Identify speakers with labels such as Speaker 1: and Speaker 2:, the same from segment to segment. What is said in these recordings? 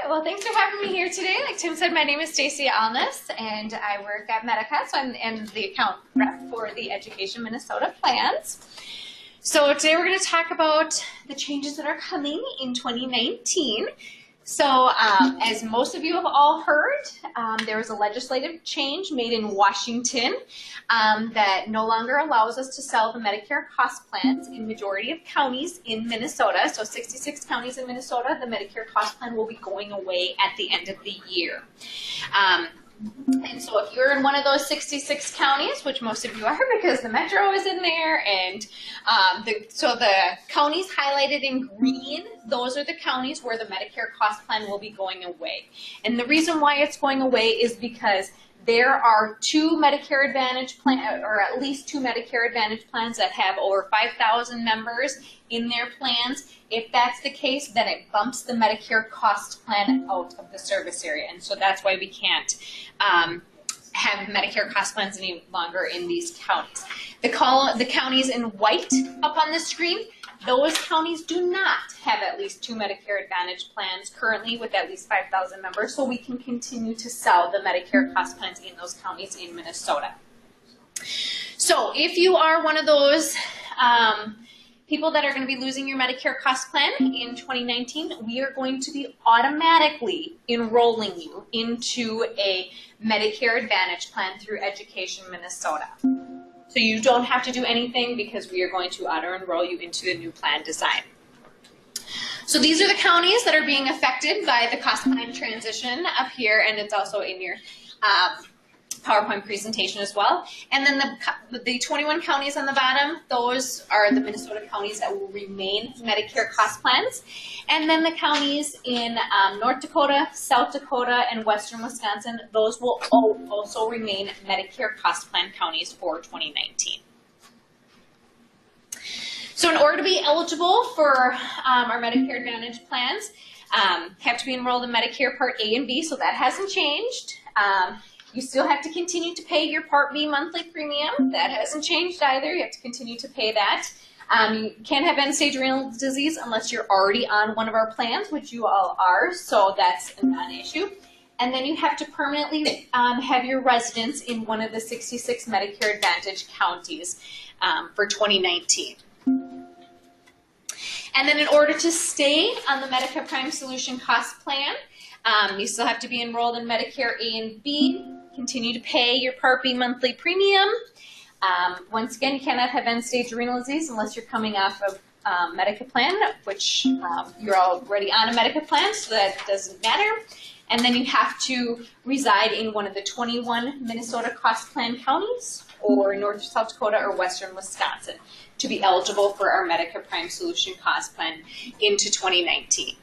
Speaker 1: Well, thanks for having me here today. Like Tim said, my name is Stacy Alness, and I work at Medica, so I'm the account rep for the Education Minnesota plans. So today we're going to talk about the changes that are coming in 2019. So as most of you have all heard, there was a legislative change made in Washington that no longer allows us to sell the Medicare cost plans in majority of counties in Minnesota. So 66 counties in Minnesota, the Medicare cost plan will be going away at the end of the year. And so if you're in one of those 66 counties, which most of you are because the metro is in there, and so the counties highlighted in green, those are the counties where the Medicare cost plan will be going away. And the reason why it's going away is because there are two Medicare Advantage plans, or at least two Medicare Advantage plans that have over 5,000 members in their plans. If that's the case, then it bumps the Medicare cost plan out of the service area. And so that's why we can't have Medicare cost plans any longer in these counties. The counties in white up on the screen, those counties do not have at least two Medicare Advantage plans currently with at least 5,000 members, so we can continue to sell the Medicare cost plans in those counties in Minnesota. So if you are one of those people that are going to be losing your Medicare cost plan in 2019, we are going to be automatically enrolling you into a Medicare Advantage plan through Education Minnesota. So you don't have to do anything because we are going to auto-enroll you into the new plan design. So these are the counties that are being affected by the cost plan transition up here, and it's also in your PowerPoint presentation as well. And then the 21 counties on the bottom, those are the Minnesota counties that will remain Medicare cost plans. And then the counties in North Dakota, South Dakota, and Western Wisconsin, those will also remain Medicare cost plan counties for 2019. So in order to be eligible for our Medicare Advantage plans, have to be enrolled in Medicare Part A and B, so that hasn't changed. You still have to continue to pay your Part B monthly premium. That hasn't changed either. You have to continue to pay that. You can't have end-stage renal disease unless you're already on one of our plans, which you all are, so that's a non-issue. And then you have to permanently have your residence in one of the 66 Medicare Advantage counties for 2019. And then in order to stay on the Medica Prime Solution cost plan, you still have to be enrolled in Medicare A and B, continue to pay your Part B monthly premium. Once again, you cannot have end-stage renal disease unless you're coming off of Medica plan, which you're already on a Medica plan, so that doesn't matter. And then you have to reside in one of the 21 Minnesota cost plan counties, or North, South Dakota, or Western Wisconsin to be eligible for our Medica Prime Solution cost plan into 2019.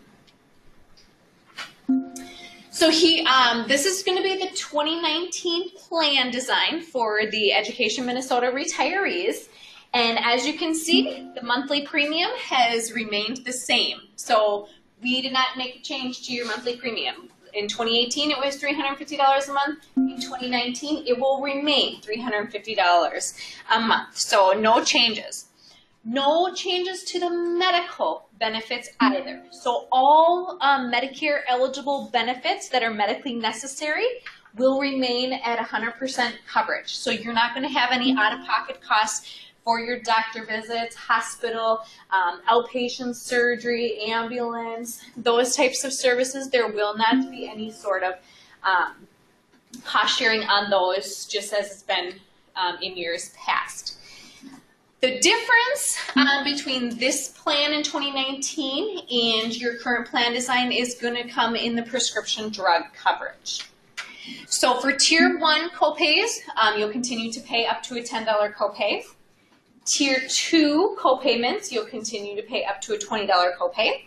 Speaker 1: So this is going to be the 2019 plan design for the Education Minnesota retirees. And as you can see, the monthly premium has remained the same. So we did not make a change to your monthly premium. In 2018, it was $350 a month. In 2019, it will remain $350 a month. So no changes. No changes to the medical benefits either. So all Medicare eligible benefits that are medically necessary will remain at 100% coverage. So you're not going to have any out-of-pocket costs for your doctor visits, hospital, outpatient surgery, ambulance, those types of services. There will not be any sort of cost sharing on those, just as it's been in years past. The difference between this plan in 2019 and your current plan design is going to come in the prescription drug coverage. So for Tier 1 copays, you'll continue to pay up to a $10 copay. Tier 2 copayments, you'll continue to pay up to a $20 copay.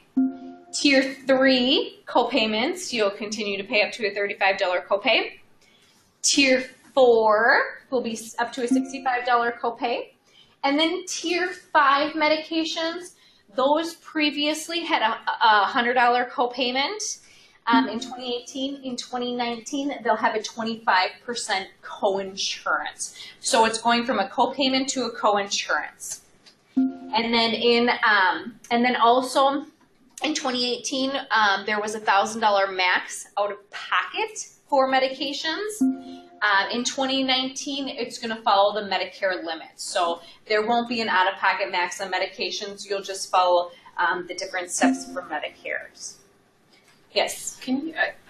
Speaker 1: Tier 3 copayments, you'll continue to pay up to a $35 copay. Tier 4 will be up to a $65 copay. And then Tier 5 medications, those previously had a $100 copayment in 2018. In 2019, they'll have a 25% coinsurance. So it's going from a copayment to a coinsurance. And then also In 2018, there was a $1,000 max out of pocket for medications. In 2019, it's going to follow the Medicare limit. So there won't be an out-of-pocket max on medications. You'll just follow the different steps for Medicare's. Yes?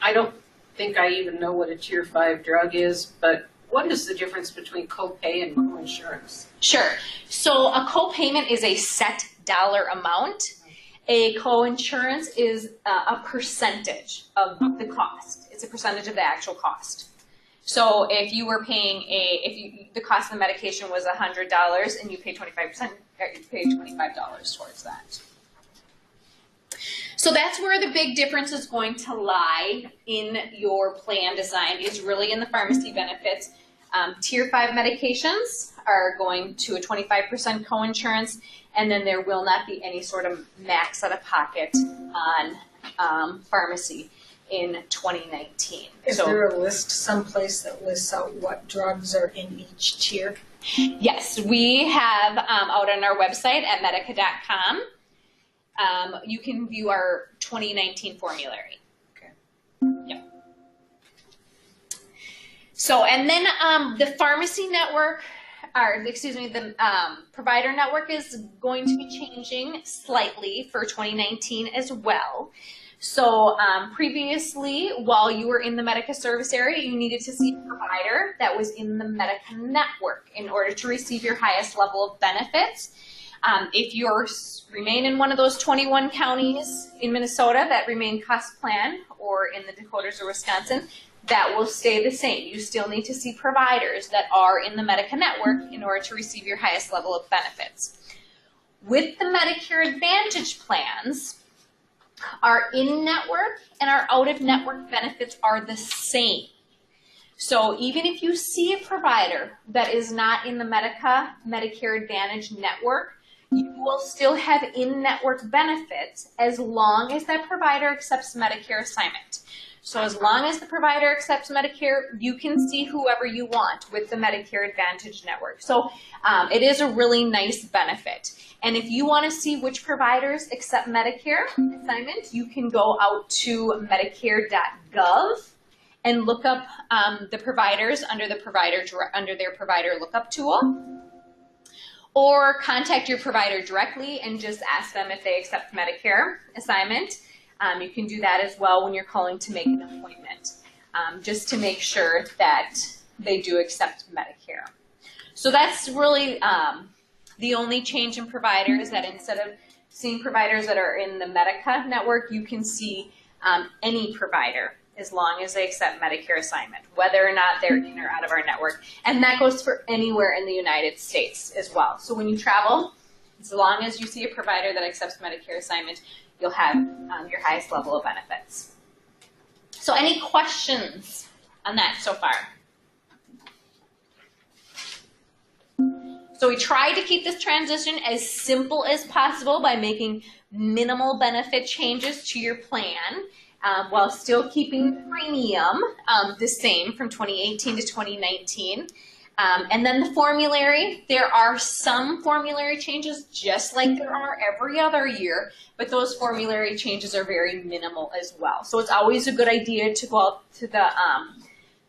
Speaker 2: I don't think I even know what a Tier 5 drug is, but what is the difference between copay and coinsurance?
Speaker 1: Sure. So a copayment is a set dollar amount. A coinsurance is a percentage of the cost. It's a percentage of the actual cost. So if you were paying the cost of the medication was $100 and you pay 25%, you pay $25 towards that. So that's where the big difference is going to lie in your plan design, is really in the pharmacy benefits. Tier 5 medications are going to a 25% coinsurance, and then there will not be any sort of max out of pocket on pharmacy in 2019.
Speaker 3: Is there a list someplace that lists out what drugs are in each tier?
Speaker 1: Yes, we have out on our website at Medica.com. You can view our 2019 formulary.
Speaker 3: Okay.
Speaker 1: Yep. So, and then the pharmacy network, the provider network is going to be changing slightly for 2019 as well. So previously, while you were in the Medica service area, you needed to see a provider that was in the Medica network in order to receive your highest level of benefits. If you remain in one of those 21 counties in Minnesota that remain cost plan, or in the Dakotas or Wisconsin, that will stay the same. You still need to see providers that are in the Medica network in order to receive your highest level of benefits. With the Medicare Advantage plans, our in-network and our out-of-network benefits are the same. So even if you see a provider that is not in the Medica Medicare Advantage network, you will still have in-network benefits as long as that provider accepts Medicare assignment. So as long as the provider accepts Medicare, you can see whoever you want with the Medicare Advantage network. So it is a really nice benefit. And if you want to see which providers accept Medicare assignment, you can go out to medicare.gov and look up the providers under their provider lookup tool. Or contact your provider directly and just ask them if they accept Medicare assignment. You can do that as well when you're calling to make an appointment, just to make sure that they do accept Medicare. So that's really the only change in providers, that instead of seeing providers that are in the Medica network, you can see any provider as long as they accept Medicare assignment, whether or not they're in or out of our network. And that goes for anywhere in the United States as well. So when you travel, as long as you see a provider that accepts Medicare assignment, you'll have your highest level of benefits. So any questions on that so far? So we tried to keep this transition as simple as possible by making minimal benefit changes to your plan, while still keeping the premium the same from 2018 to 2019. And then the formulary, there are some formulary changes just like there are every other year, but those formulary changes are very minimal as well. So it's always a good idea to go out to the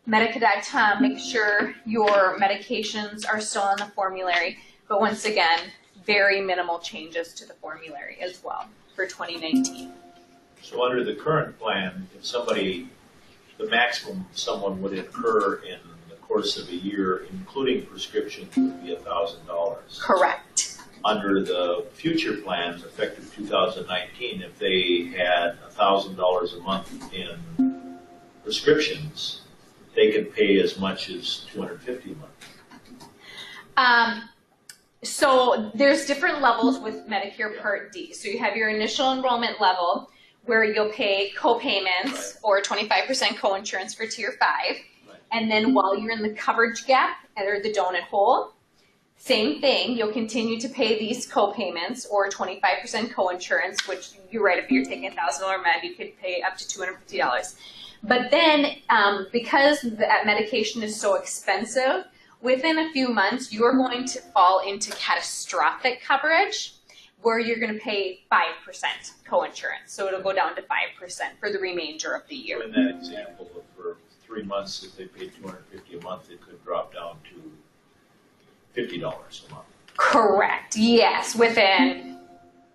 Speaker 1: Medica.com, make sure your medications are still on the formulary, but once again, very minimal changes to the formulary as well for 2019.
Speaker 4: So under the current plan, if the maximum someone would incur in the course of a year, including prescriptions, would be $1,000.
Speaker 1: Correct.
Speaker 4: Under the future plan, effective 2019, if they had $1,000 a month in prescriptions, they could pay as much as $250 a month.
Speaker 1: So there's different levels with Medicare Part D. So you have your initial enrollment level, where you'll pay co-payments or 25% coinsurance for Tier 5. Right. And then while you're in the coverage gap or the donut hole, same thing, you'll continue to pay these co-payments or 25% coinsurance, which you're right, if you're taking a $1,000 med, you could pay up to $250. But then because that medication is so expensive, within a few months, you're going to fall into catastrophic coverage. where you're going to pay 5% co-insurance. So it'll go down to 5% for the remainder of the
Speaker 4: So
Speaker 1: year.
Speaker 4: in that example, for 3 months, if they paid $250 a month, it could drop down to $50 a month.
Speaker 1: Correct. Yes, within,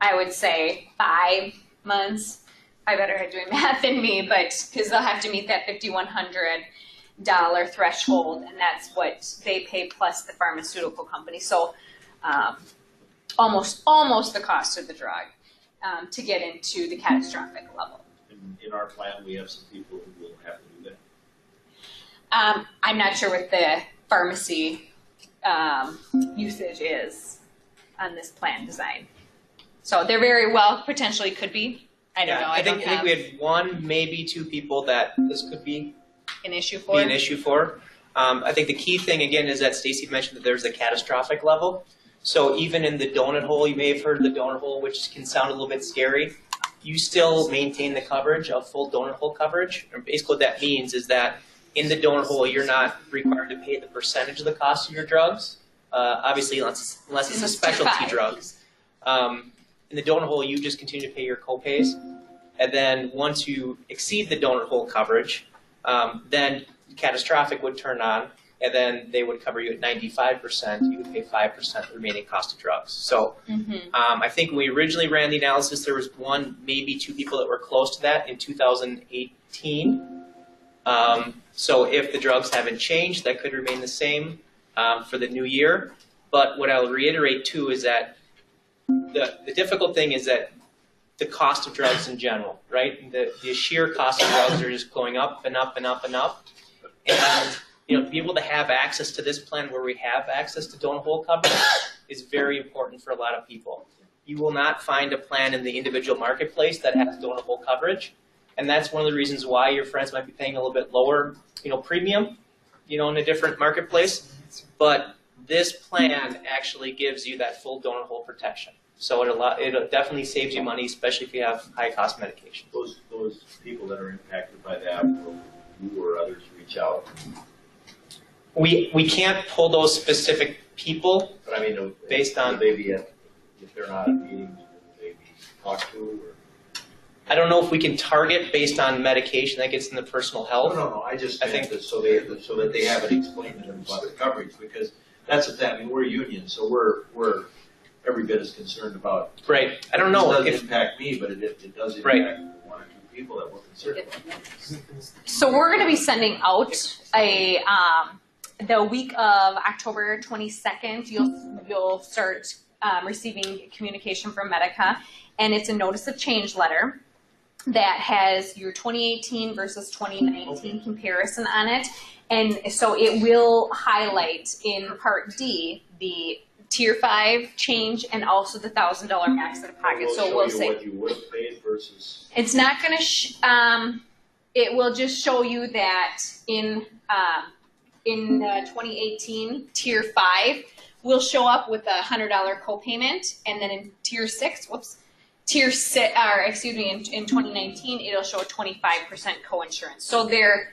Speaker 1: I would say, 5 months. I better have doing math than me, but because they'll have to meet that $5,100 threshold, and that's what they pay plus the pharmaceutical company. So almost the cost of the drug to get into the catastrophic level.
Speaker 4: In our plan, we have some people who will have to do that.
Speaker 1: I'm not sure what the pharmacy usage is on this plan design. So there very well potentially could be. I don't know.
Speaker 5: I think we had 1, maybe 2 people that this could be
Speaker 1: an issue for.
Speaker 5: I think the key thing again is that Stacy mentioned that there's a catastrophic level. So even in the donut hole, you may have heard of the donut hole, which can sound a little bit scary. You still maintain the coverage of full donut hole coverage. And basically what that means is that in the donut hole, you're not required to pay the percentage of the cost of your drugs, obviously unless it's a specialty drug. In the donut hole, you just continue to pay your copays. And then once you exceed the donut hole coverage, then catastrophic would turn on, and then they would cover you at 95%. You would pay 5% of the remaining cost of drugs. So I think when we originally ran the analysis, there was 1, maybe 2 people that were close to that in 2018. So if the drugs haven't changed, that could remain the same for the new year. But what I'll reiterate too is that the difficult thing is that the cost of drugs in general, right? The sheer cost of drugs are just going up and up and up and up. And to be able to have access to this plan where we have access to donut hole coverage is very important for a lot of people. You will not find a plan in the individual marketplace that has donut hole coverage. And that's one of the reasons why your friends might be paying a little bit lower, premium, in a different marketplace. But this plan actually gives you that full donut hole protection. So it definitely saves you money, especially if you have high-cost medication.
Speaker 4: Those people that are impacted by that, will you or others reach out?
Speaker 5: We can't pull those specific people,
Speaker 4: But I mean,
Speaker 5: based on.
Speaker 4: Would they be if they're not at meetings, would they be talked to? Or?
Speaker 5: I don't know if we can target based on medication that gets in the personal health.
Speaker 4: No. I think that so that they have it explained to them about the coverage, because that's the thing. I mean, we're a union, so we're every bit as concerned about.
Speaker 5: Right. I don't know.
Speaker 4: It doesn't impact me, but it does impact 1 or 2 people that we're concerned about.
Speaker 1: So we're going to be sending out the week of October 22nd. You'll start receiving communication from Medica, and it's a notice of change letter that has your 2018 versus 2019 comparison on it. And so it will highlight in Part D the Tier 5 change and also the $1,000 max out of pocket. So we'll say
Speaker 4: what you would have paid versus.
Speaker 1: it's not going to. It will just show you that in 2018 Tier 5 will show up with a $100 copayment, and then in Tier 6, in 2019 it'll show a 25% coinsurance. So they're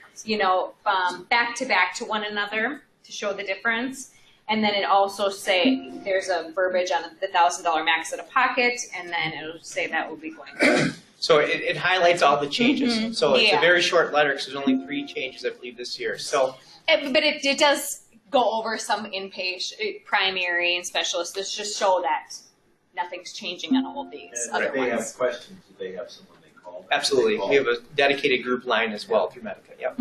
Speaker 1: back to back to one another to show the difference. And then it also there's a verbiage on the $1,000 max out of pocket, and then it'll say that will be going.
Speaker 5: So it highlights all the changes. So it's a very short letter because there's only 3 changes, I believe, this year. So,
Speaker 1: but it does go over some inpatient, primary, and specialists. This just show that nothing's changing on all of these.
Speaker 4: And if they have questions, do they have someone they call?
Speaker 5: Absolutely. We have a dedicated group line as well through Medica. Yep.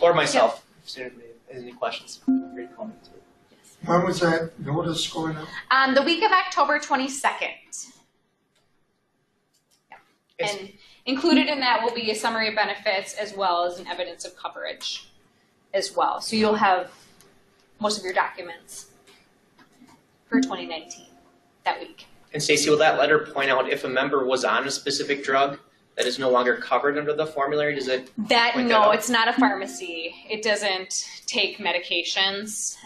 Speaker 5: Or myself. If anybody has any questions. Great comment too.
Speaker 6: When was that notice going out?
Speaker 1: The week of October 22nd. Yeah. And included in that will be a summary of benefits as well as an evidence of coverage as well. So you'll have most of your documents for 2019 that week.
Speaker 5: And Stacy, will that letter point out if a member was on a specific drug that is no longer covered under the formulary? Does it point that out?
Speaker 1: It's not a pharmacy. It doesn't take medications.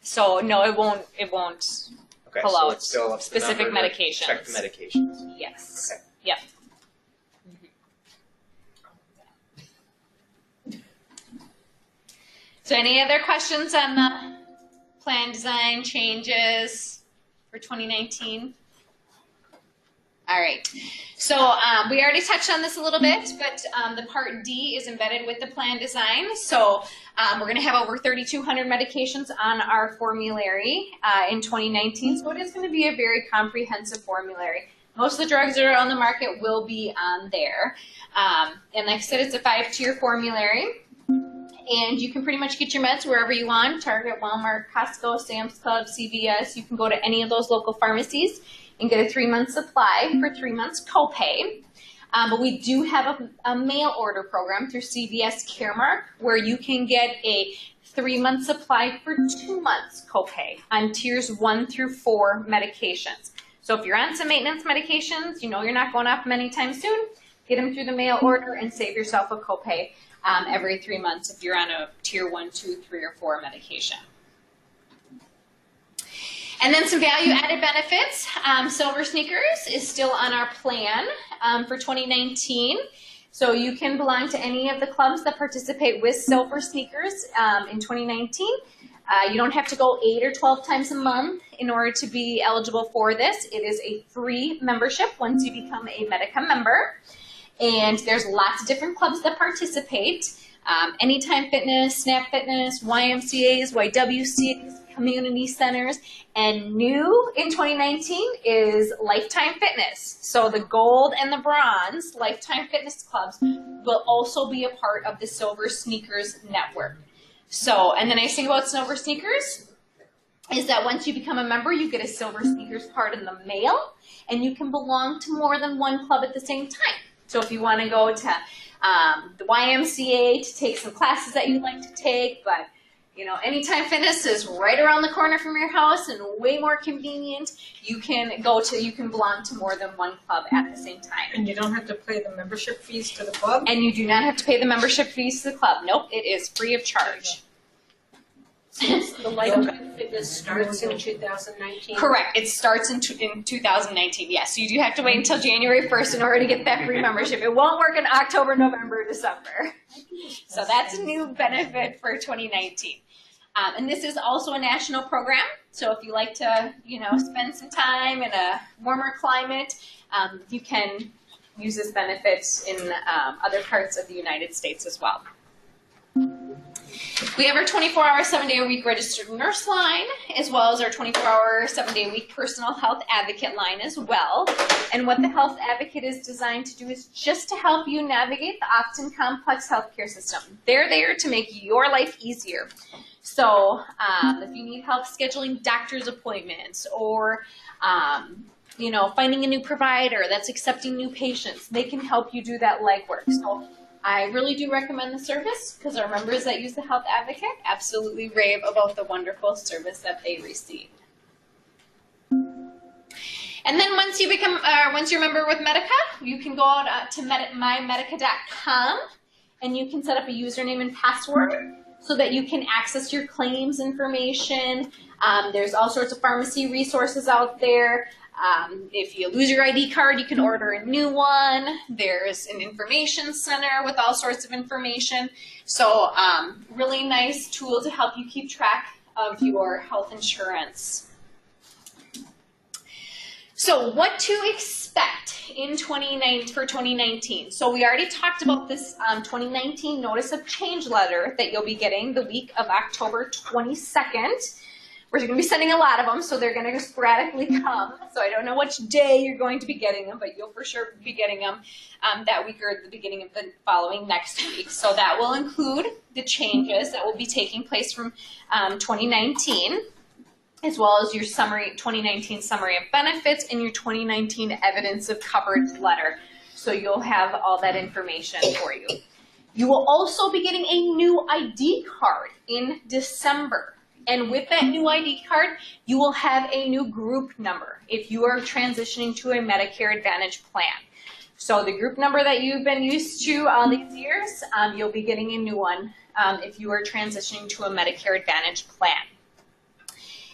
Speaker 1: So no, it won't
Speaker 5: Okay,
Speaker 1: pull
Speaker 5: so
Speaker 1: out
Speaker 5: let's go up to the
Speaker 1: specific
Speaker 5: number to
Speaker 1: medications.
Speaker 5: Check the medications.
Speaker 1: Yes.
Speaker 5: Okay.
Speaker 1: Yep. So any other questions on the plan design changes for 2019? All right. So we already touched on this a little bit, but the Part D is embedded with the plan design. So we're going to have over 3,200 medications on our formulary in 2019. So it is going to be a very comprehensive formulary. Most of the drugs that are on the market will be on there. And like I said, it's a 5-tier formulary. And you can pretty much get your meds wherever you want: Target, Walmart, Costco, Sam's Club, CVS. You can go to any of those local pharmacies and get a 3-month supply for 3 months copay. But we do have a mail order program through CVS Caremark where you can get a 3-month supply for 2 months copay on tiers 1 through 4 medications. So if you're on some maintenance medications, you know you're not going off them anytime soon, get them through the mail order and save yourself a copay every 3 months if you're on a tier 1, 2, 3, or 4 medication. And then some value-added benefits. Silver Sneakers is still on our plan for 2019. So you can belong to any of the clubs that participate with Silver Sneakers in 2019. You don't have to go 8 or 12 times a month in order to be eligible for this. It is a free membership once you become a Medica member. And there's lots of different clubs that participate. Anytime Fitness, Snap Fitness, YMCAs, YWCAs, community centers, and new in 2019 is Lifetime Fitness. So the gold and the bronze Lifetime Fitness clubs will also be a part of the Silver Sneakers network. So, and the nice thing about Silver Sneakers is that once you become a member, you get a Silver Sneakers card in the mail, and you can belong to more than one club at the same time. So if you want to go to the YMCA to take some classes that you like to take, but you know, Anytime Fitness is right around the corner from your house and way more convenient, you can belong to more than one club at the same time.
Speaker 3: And you don't have to pay the membership fees to the club?
Speaker 1: And you do not have to pay the membership fees to the club. Nope, it is free of charge.
Speaker 2: The Lifetime Fitness starts in 2019?
Speaker 1: Correct. It starts in 2019, yes. So you do have to wait until January 1st in order to get that free membership. It won't work in October, November, December. So that's a new benefit for 2019. And this is also a national program. So if you like to, you know, spend some time in a warmer climate, you can use this benefit in other parts of the United States as well. We have our 24-hour, 7-day-a-week registered nurse line, as well as our 24-hour, 7-day-a-week personal health advocate line as well. And what the health advocate is designed to do is just to help you navigate the often complex healthcare system. They're there to make your life easier. So if you need help scheduling doctor's appointments or you know, finding a new provider that's accepting new patients, they can help you do that legwork. So I really do recommend the service because our members that use the Health Advocate absolutely rave about the wonderful service that they receive. And then once you become, once you're a member with Medica, you can go out to mymedica.com and you can set up a username and password so that you can access your claims information. There's all sorts of pharmacy resources out there. If you lose your ID card, you can order a new one. There's an information center with all sorts of information. So really nice tool to help you keep track of your health insurance. So what to expect in for 2019. So we already talked about this 2019 Notice of Change letter that you'll be getting the week of October 22nd. We're going to be sending a lot of them, so they're going to sporadically come. So I don't know which day you're going to be getting them, but you'll for sure be getting them that week or at the beginning of the following next week. So that will include the changes that will be taking place from 2019, as well as your 2019 summary of benefits and your 2019 evidence of coverage letter. So you'll have all that information for you. You will also be getting a new ID card in December. And with that new ID card, you will have a new group number if you are transitioning to a Medicare Advantage plan. So the group number that you've been used to all these years, you'll be getting a new one if you are transitioning to a Medicare Advantage plan.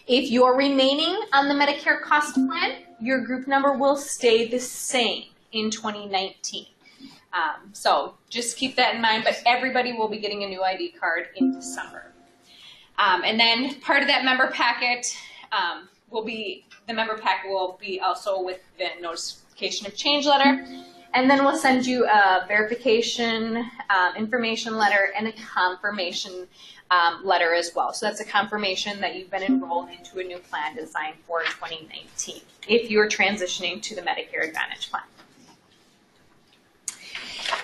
Speaker 1: If you're remaining on the Medicare cost plan, your group number will stay the same in 2019. So just keep that in mind, but everybody will be getting a new ID card in December. And then part of that member packet the member packet will be also with the notification of change letter. And then we'll send you a verification information letter and a confirmation letter as well. So that's a confirmation that you've been enrolled into a new plan designed for 2019 if you're transitioning to the Medicare Advantage plan.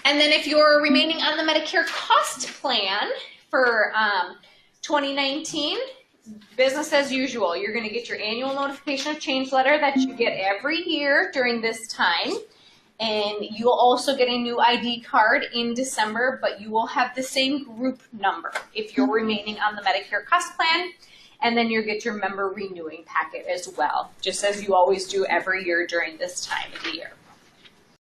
Speaker 1: And then if you're remaining on the Medicare cost plan for 2019, business as usual. You're going to get your annual notification of change letter that you get every year during this time. And you'll also get a new ID card in December, but you will have the same group number if you're remaining on the Medicare cost plan. And then you'll get your member renewing packet as well, just as you always do every year during this time of the year.